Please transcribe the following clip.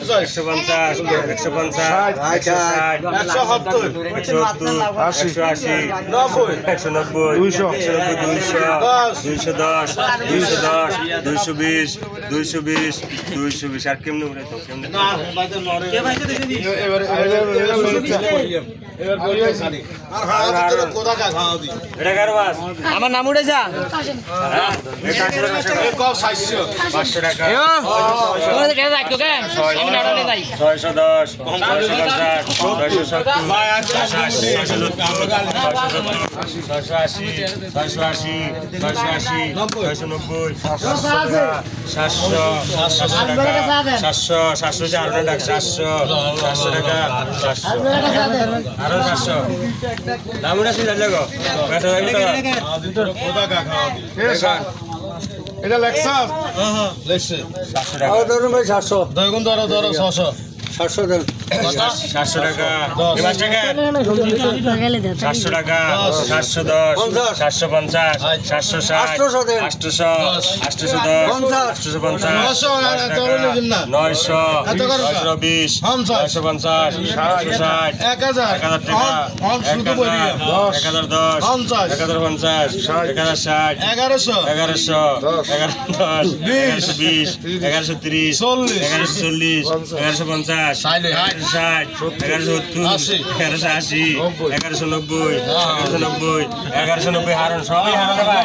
150 150 160 170 180 190 210 220 220 আর কেমনে উড়ে তো কেমনে এটা কার বাস আমার নাম উঠে যা 500 টাকা এটা লেক্সাস ধরুন ভাই 700 দেখুন ধরো 600 700 দেন 700 টাকা 5 টাকা 700 টাকা 710 750 760 800 850 900 920 950 760 1000 টাকা 1010 1050 1060 1100 1110 1120 1130 1150 1180 1190 1190 হারণ সবই হারণ ভাই